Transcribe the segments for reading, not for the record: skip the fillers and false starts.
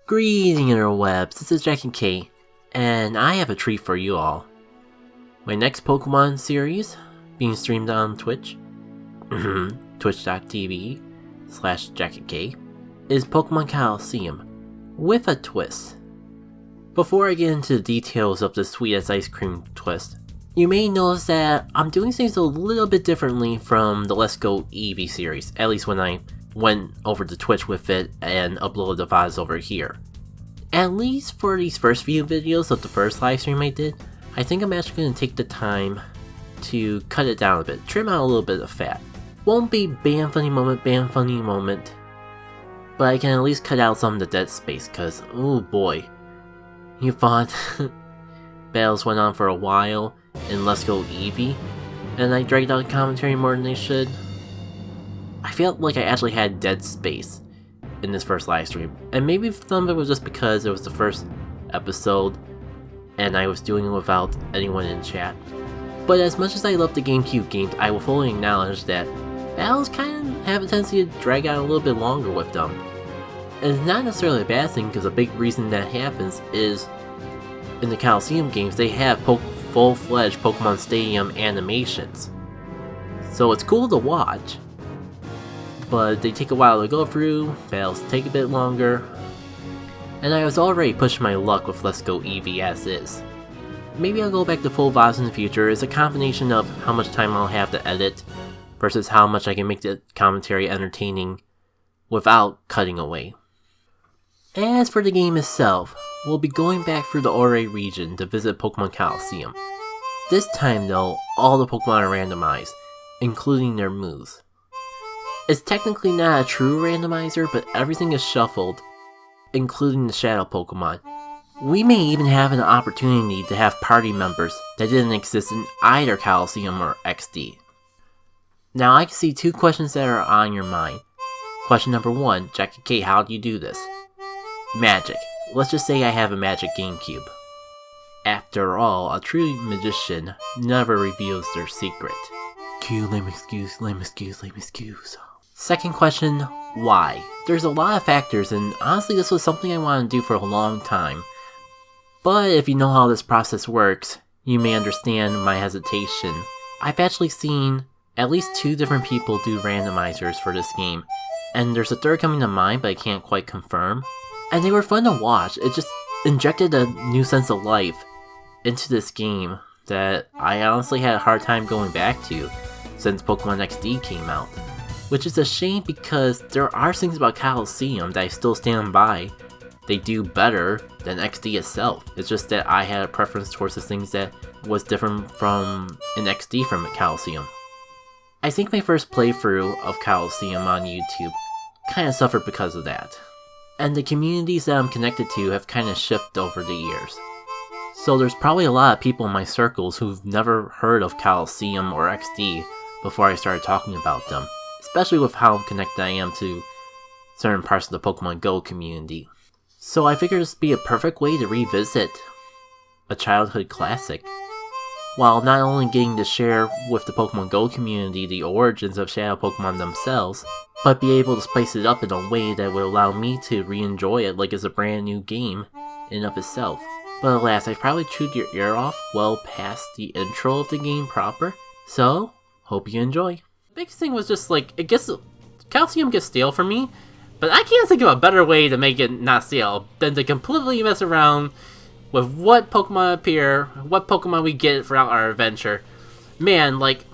Greetings interwebs, this is Jack and Kate, and I have a treat for you all. My next Pokemon series, being streamed on Twitch, twitch.tv/JackandK, is Pokémon Colosseum, with a twist. Before I get into the details of the sweet as ice cream twist, you may notice that I'm doing things a little bit differently from the Let's Go Eevee series, at least when I went over to Twitch with it and uploaded the VODs over here. At least for these first few videos of the first livestream I did, I think I'm actually going to take the time to cut it down a bit, trim out a little bit of fat. Won't be bam funny moment, but I can at least cut out some of the dead space, cause oh boy, you thought battles went on for a while in Let's Go Eevee, and I dragged out commentary more than they should. I felt like I actually had dead space in this first live stream, and maybe some of it was just because it was the first episode and I was doing it without anyone in chat. But as much as I love the GameCube games, I will fully acknowledge that battles kind of have a tendency to drag out a little bit longer with them. And it's not necessarily a bad thing, because a big reason that happens is in the Colosseum games they have full-fledged Pokemon Stadium animations. So it's cool to watch, but they take a while to go through, battles take a bit longer, and I was already pushing my luck with Let's Go Eevee as is. Maybe I'll go back to full VODs in the future. It's a combination of how much time I'll have to edit versus how much I can make the commentary entertaining without cutting away. As for the game itself, we'll be going back through the Orre region to visit Pokémon Colosseum. This time though, all the Pokemon are randomized, including their moves. It's technically not a true randomizer, but everything is shuffled, including the Shadow Pokémon. We may even have an opportunity to have party members that didn't exist in either Colosseum or XD. Now I can see two questions that are on your mind. Question number 1, Jack and Kate, how do you do this? Magic. Let's just say I have a magic GameCube. After all, a true magician never reveals their secret. Lame excuse. Second question, why? There's a lot of factors, and honestly this was something I wanted to do for a long time. But if you know how this process works, you may understand my hesitation. I've actually seen at least 2 different people do randomizers for this game, and there's a third coming to mind but I can't quite confirm. And they were fun to watch. It just injected a new sense of life into this game that I honestly had a hard time going back to since Pokemon XD came out. Which is a shame, because there are things about Colosseum that I still stand by. They do better than XD itself. It's just that I had a preference towards the things that was different from in XD from Colosseum. I think my first playthrough of Colosseum on YouTube kind of suffered because of that. And the communities that I'm connected to have kind of shifted over the years. So there's probably a lot of people in my circles who've never heard of Colosseum or XD before I started talking about them. Especially with how connected I am to certain parts of the Pokémon Go community. So I figured this would be a perfect way to revisit a childhood classic, while not only getting to share with the Pokémon Go community the origins of Shadow Pokémon themselves, but be able to spice it up in a way that would allow me to re-enjoy it like it's a brand new game in and of itself. But alas, I've probably chewed your ear off well past the intro of the game proper, so hope you enjoy. Biggest thing was just like, Colosseum gets stale for me, but I can't think of a better way to make it not stale than to completely mess around with what Pokemon appear, what Pokemon we get throughout our adventure. Man, like,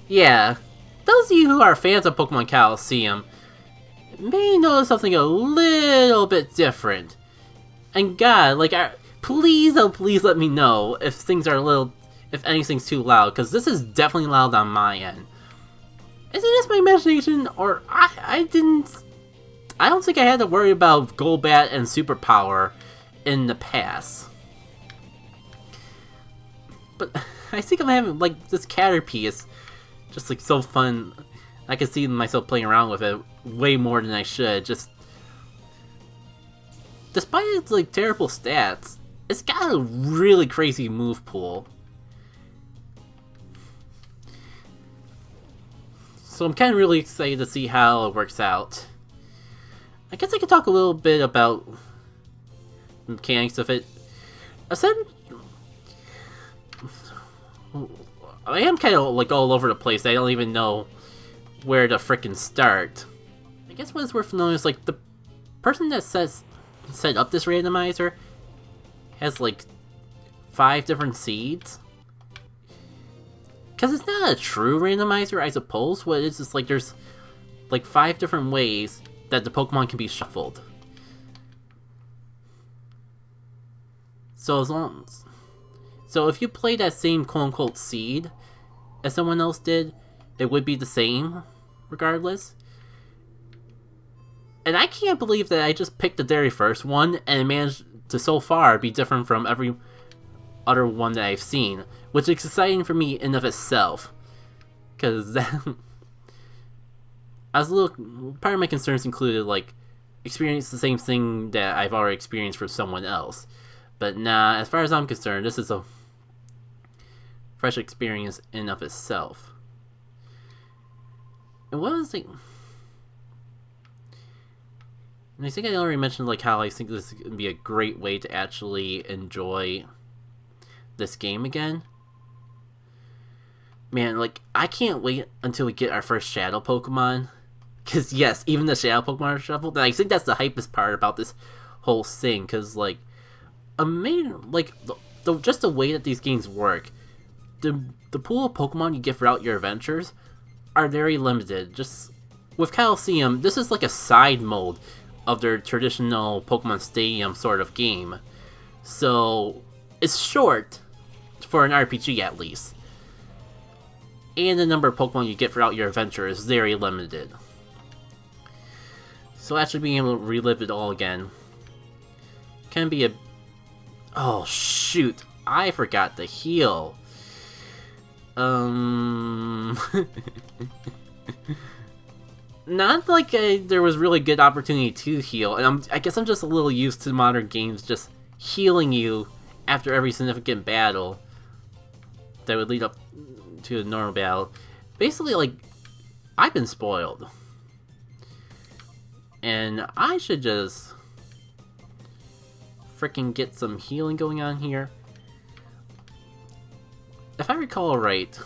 yeah, those of you who are fans of Pokemon Colosseum may notice something a little bit different. And God, like, please, oh please let me know if things are if anything's too loud, because this is definitely loud on my end. Is it just my imagination, or I don't think I had to worry about Golbat and Superpower in the past. But I think I'm having, like, this Caterpie is just, like, so fun. I can see myself playing around with it way more than I should. Just, despite its, like, terrible stats, it's got a really crazy move pool. So I'm kind of really excited to see how it works out. I guess I could talk a little bit about the mechanics of it. I said I am kind of like all over the place. I don't even know where to frickin' start. I guess what is worth knowing is like the person that set up this randomizer has like 5 different seeds. Because it's not a true randomizer, I suppose. What it is like there's like 5 different ways that the Pokemon can be shuffled. So if you play that same quote-unquote seed as someone else did, it would be the same, regardless. And I can't believe that I just picked the very first one and it managed to so far be different from every other one that I've seen, which is exciting for me in of itself. Because part of my concerns included like experience the same thing that I've already experienced for someone else. But nah, as far as I'm concerned, this is a fresh experience in of itself. And what was like, and I think I already mentioned like how I think this is gonna be a great way to actually enjoy this game again. Man, like I can't wait until we get our first Shadow Pokemon. Cause yes, even the Shadow Pokemon are shuffled. And I think that's the hypest part about this whole thing. Cause like, just the way that these games work, the pool of Pokemon you get throughout your adventures are very limited. Just with Colosseum, this is like a side mode of their traditional Pokemon Stadium sort of game. So it's short for an RPG at least. And the number of Pokemon you get throughout your adventure is very limited. So actually being able to relive it all again can be a... Oh shoot, I forgot to heal. Not like there was really good opportunity to heal, and I guess I'm just a little used to modern games just healing you after every significant battle that would lead up to a normal battle. Basically, like, I've been spoiled. And I should just freaking get some healing going on here. If I recall right,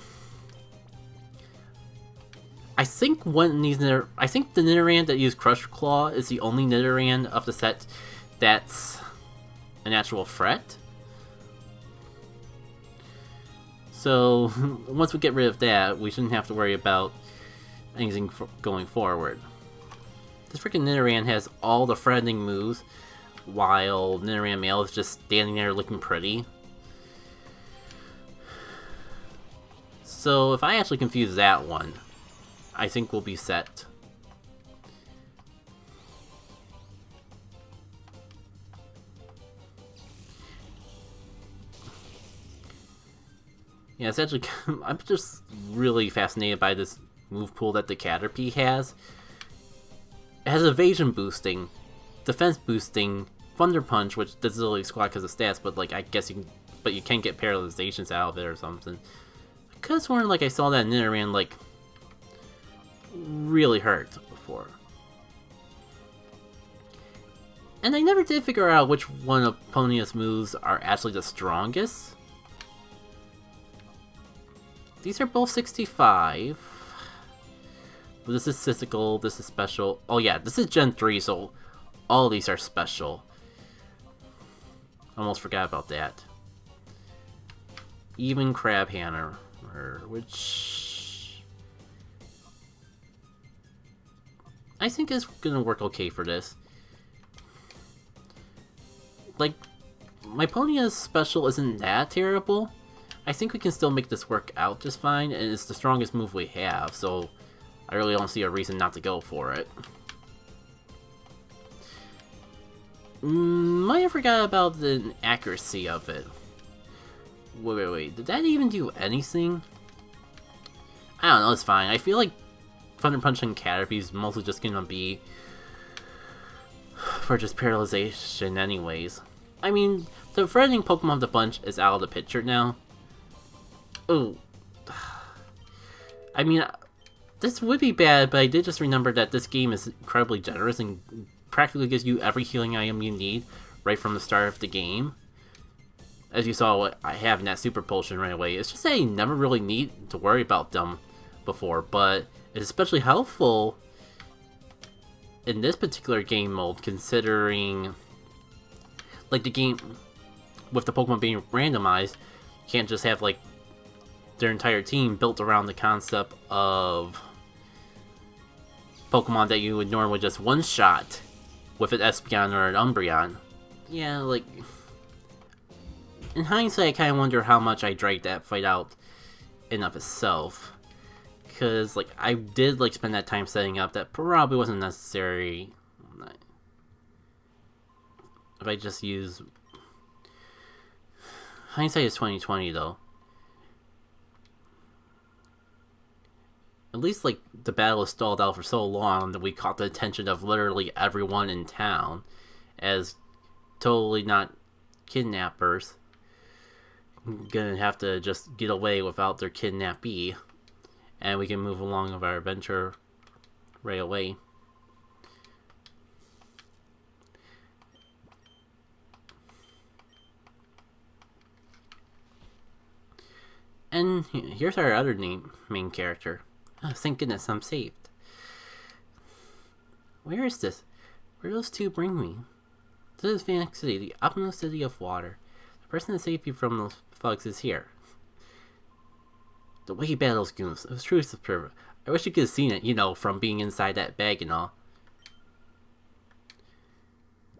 I think the Nidoran that used Crush Claw is the only Nidoran of the set that's an actual threat. So once we get rid of that, we shouldn't have to worry about anything going forward. This freaking Nidoran has all the threatening moves, while Nidoran male is just standing there looking pretty. So if I actually confuse that one, I think we'll be set. Yeah, it's actually... I'm just really fascinated by this move pool that the Caterpie has. It has evasion boosting, defense boosting, Thunder Punch, which doesn't really squat because of stats, but like I guess you can... But you can get paralyzations out of it or something. I could have sworn like I saw that Nidoran like really hurt before. And I never did figure out which one of Ponia's moves are actually the strongest. These are both 65. But this is physical, this is special. Oh yeah, this is Gen 3, so all of these are special. Almost forgot about that. Even Crab Hammer, which I think is gonna work okay for this. Like, my Ponia's special isn't that terrible. I think we can still make this work out just fine, and it's the strongest move we have, so I really don't see a reason not to go for it. Might have forgot about the accuracy of it. Wait, did that even do anything? I don't know, it's fine. I feel like Thunder Punch and Caterpie is mostly just gonna be for just paralyzation anyways. I mean, the threatening Pokemon of the bunch is out of the picture now. Oh, I mean, this would be bad, but I did just remember that this game is incredibly generous in practically gives you every healing item you need right from the start of the game. As you saw what I have in that super potion right away. It's just that you never really need to worry about them before, but it's especially helpful in this particular game mode, considering like the game with the Pokemon being randomized, you can't just have like their entire team built around the concept of Pokemon that you would normally just one-shot with an Espeon or an Umbreon. Yeah, like, in hindsight, I kind of wonder how much I dragged that fight out in of itself. Because, like, I did, like, spend that time setting up that probably wasn't necessary. If I just use... Hindsight is 2020, though. At least, like, the battle was stalled out for so long that we caught the attention of literally everyone in town as totally not kidnappers. Gonna have to just get away without their kidnappee. And we can move along with our adventure right away. And here's our other main character. Oh, thank goodness I'm saved. Where is this? Where do those two bring me? This is Phoenix City, the upmost city of water. The person that saved you from those thugs is here. The way he battles goons, it was truly superb. I wish you could have seen it, you know, from being inside that bag and all.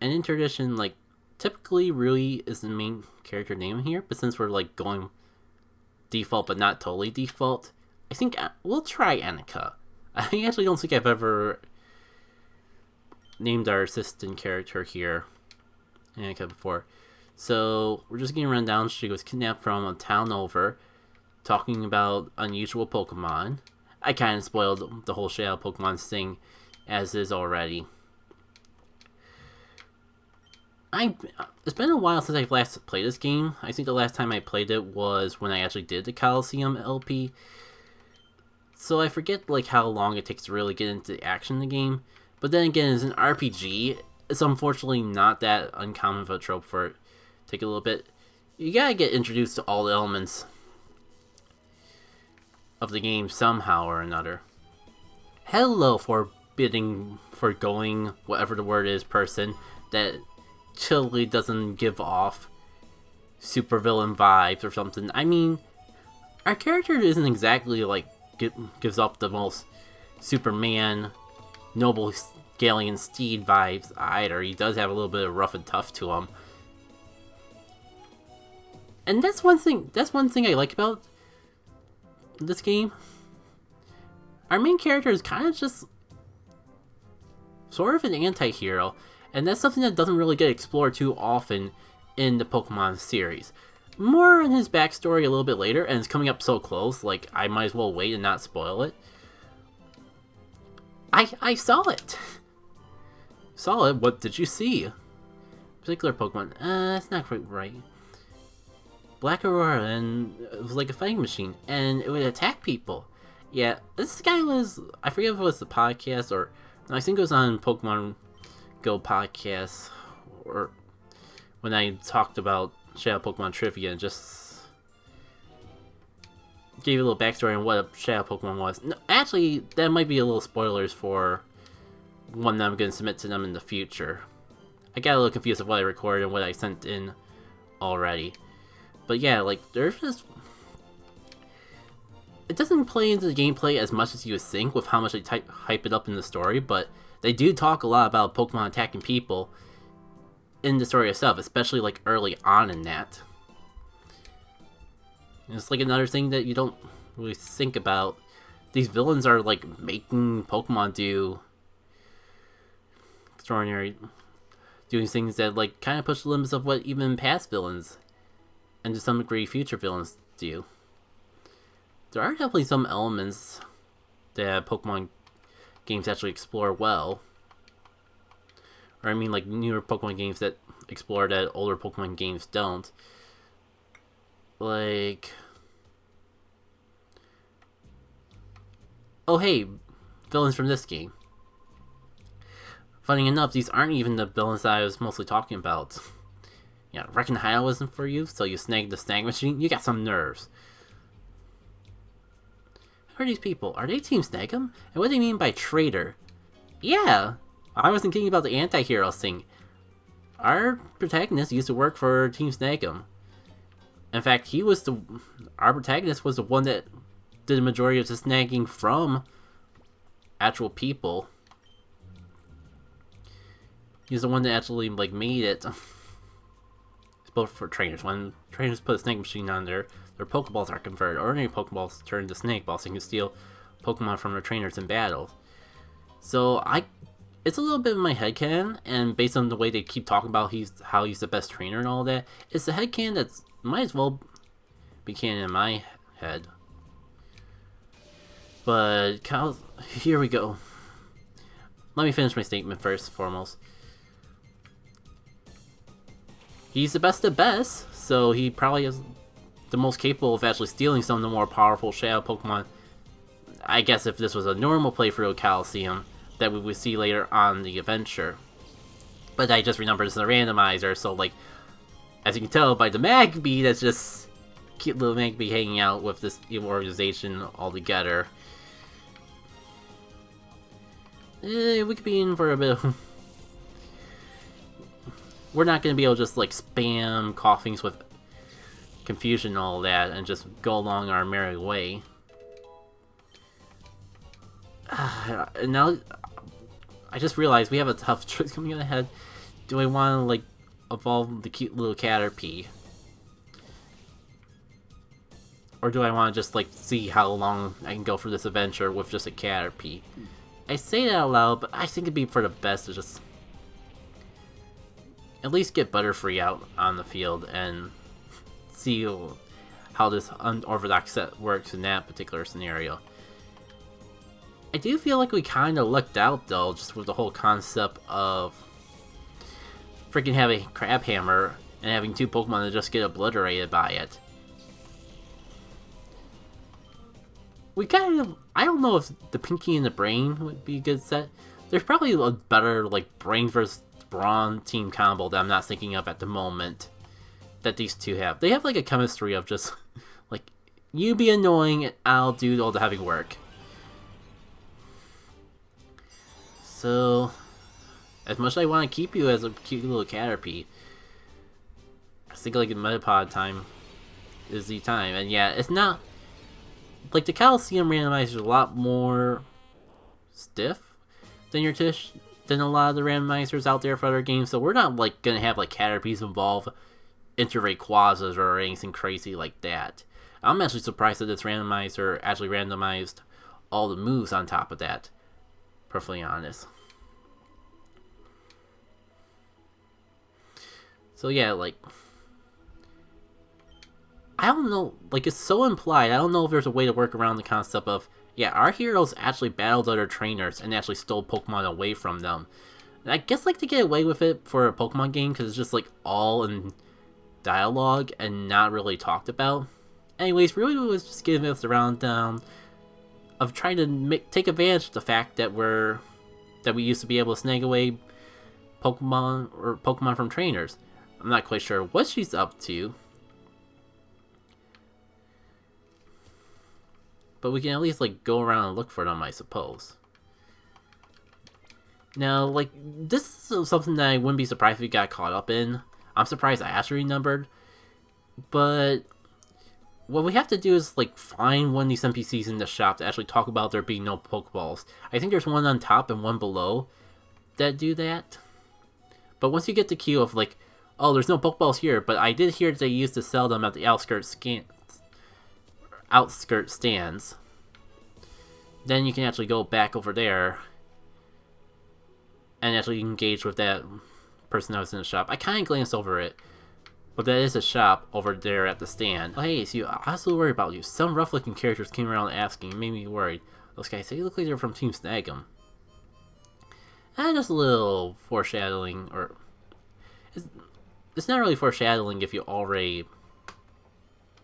And in tradition, like, typically really is the main character name here, but since we're, like, going default but not totally default, I think we'll try Annika. I actually don't think I've ever named our assistant character here, Annika, before. So, we're just getting run down. She was kidnapped from a town over, talking about unusual Pokemon. I kind of spoiled the whole Shadow Pokémon thing as is already. It's been a while since I've last played this game. I think the last time I played it was when I actually did the Colosseum LP. So I forget like how long it takes to really get into the action in the game. But then again, as an RPG, it's unfortunately not that uncommon of a trope for it to take a little bit. You gotta get introduced to all the elements of the game somehow or another. Hello, foregoing whatever the word is person that totally doesn't give off supervillain vibes or something. I mean, our character isn't exactly like gives off the most Superman, noble Galian steed vibes either. He does have a little bit of rough and tough to him, and that's one thing I like about this game. Our main character is kind of just sort of an anti-hero, and that's something that doesn't really get explored too often in the Pokemon series. More on his backstory a little bit later, and it's coming up so close, like, I might as well wait and not spoil it. I saw it! Saw it? What did you see? Particular Pokemon. That's not quite right. Black Aurora, and it was like a fighting machine, and it would attack people. Yeah, this guy was, I forget if it was the podcast, or, no, I think it was on Pokemon Go podcast, or when I talked about Shadow Pokemon trivia and just gave a little backstory on what a Shadow Pokemon was. No, actually, that might be a little spoilers for one that I'm going to submit to them in the future. I got a little confused of what I recorded and what I sent in already. But yeah, like, there's just... It doesn't play into the gameplay as much as you would think with how much they hype it up in the story, but they do talk a lot about Pokemon attacking people in the story itself, especially like early on in that. And it's like another thing that you don't really think about. These villains are like making Pokemon do extraordinary, doing things that like kind of push the limits of what even past villains and to some degree future villains do. There are definitely some elements that Pokemon games actually explore well. Or I mean like newer Pokemon games that explore that older Pokemon games don't. Like... Oh hey, villains from this game. Funny enough, these aren't even the villains that I was mostly talking about. Yeah, reckon Hile isn't for you, so you snagged the snag machine? You got some nerves. Who are these people? Are they Team Snag'em? And what do they mean by traitor? Yeah! I wasn't thinking about the anti-heroes thing. Our protagonist used to work for Team Snag'em. In fact, our protagonist was the one that did the majority of the snagging from actual people. He's the one that actually, like, made it. It's both for trainers. When trainers put a snake machine on there, their Pokeballs are converted. Ordinary Pokeballs turn into snake balls, so you can steal Pokemon from their trainers in battle. So, it's a little bit of my headcanon, and based on the way they keep talking about how he's the best trainer and all that, it's the headcanon that might as well be canon in my head. But, here we go. Let me finish my statement first and foremost. He's the best of best, so he probably is the most capable of actually stealing some of the more powerful Shadow Pokemon. I guess if this was a normal playthrough of Colosseum, that we would see later on the adventure. But I just remembered it's a randomizer, so like, as you can tell by the Magby, that's just cute little Magby hanging out with this evil organization all together. We could be in for a bit of... We're not going to be able to just like spam coughings with confusion and all that and just go along our merry way. And now I just realized we have a tough choice coming ahead. Do I want to like evolve the cute little Caterpie? Or do I want to just like see how long I can go for this adventure with just a Caterpie? I say that out loud, but I think it'd be for the best to just at least get Butterfree out on the field and see how this unorthodox set works in that particular scenario. I do feel like we kind of lucked out though, just with the whole concept of freaking having Crabhammer and having two Pokemon that just get obliterated by it. We kind of... I don't know if the Pinky and the Brain would be a good set. There's probably a better, like, Brain vs. Brawn team combo that I'm not thinking of at the moment that these two have. They have, like, a chemistry of just, like, you be annoying and I'll do all the heavy work. So, as much as I want to keep you as a cute little Caterpie, I think, like, Metapod time is the time. And yeah, it's not... Like, the Colosseum randomizer is a lot more stiff than than a lot of the randomizers out there for other games, so we're not, like, gonna have, like, Caterpies involve into Rayquazas or anything crazy like that. I'm actually surprised that this randomizer actually randomized all the moves on top of that, perfectly honest. So yeah, like... I don't know, like, it's so implied, I don't know if there's a way to work around the concept of, yeah, our heroes actually battled other trainers and actually stole Pokemon away from them. And I guess, like, to get away with it for a Pokemon game, because it's just, like, all in dialogue and not really talked about. Anyways, really was just giving us the rundown of trying to take advantage of the fact that we used to be able to snag away Pokemon from trainers. I'm not quite sure what she's up to, but we can at least, like, go around and look for them, I suppose. Now, like, this is something that I wouldn't be surprised if we got caught up in. I'm surprised I actually remembered. But what we have to do is, like, find one of these NPCs in the shop to actually talk about there being no Pokeballs. I think there's one on top and one below that do that. But once you get the queue of, like, oh, there's no Pokeballs here, but I did hear they used to sell them at the outskirt stands, then you can actually go back over there and actually engage with that person that was in the shop. I kind of glanced over it, but that is a shop over there at the stand. Oh, hey, so I was a little worried about you. Some rough-looking characters came around asking, it made me worried. Those guys say you look like they're from Team Snag'em. And just a little foreshadowing, or it's not really foreshadowing if you already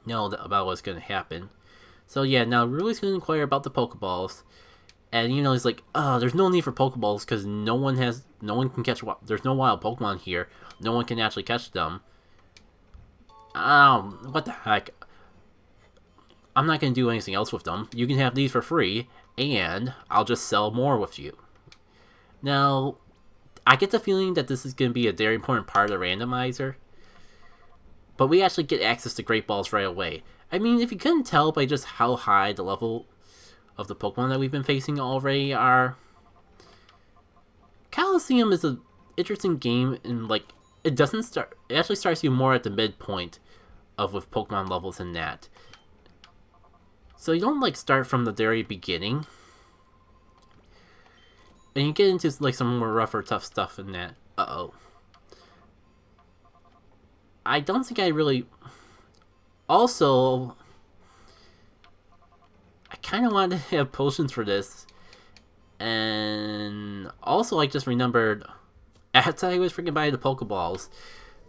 know about what's going to happen. So yeah, now Rui's going to inquire about the Pokeballs, and you know, he's like, oh, there's no need for Pokeballs because no one has no one can catch. There's no wild Pokemon here. No one can actually catch them. What the heck? I'm not gonna do anything else with them. You can have these for free, and I'll just sell more with you. Now, I get the feeling that this is gonna be a very important part of the randomizer, but we actually get access to Great Balls right away. I mean, if you couldn't tell by just how high the level of the Pokemon that we've been facing already are, Colosseum is an interesting game, and like, it actually starts you more at the midpoint of with Pokemon levels than that. So you don't like start from the very beginning, and you get into like some more rougher, tough stuff in that. I don't think I really. Also, I kind of wanted to have potions for this, and also I just remembered after I was freaking buying the Pokeballs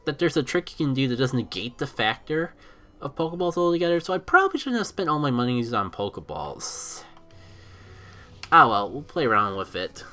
that there's a trick you can do that does negate the factor of Pokeballs altogether, so I probably shouldn't have spent all my money on Pokeballs. Ah well, we'll play around with it.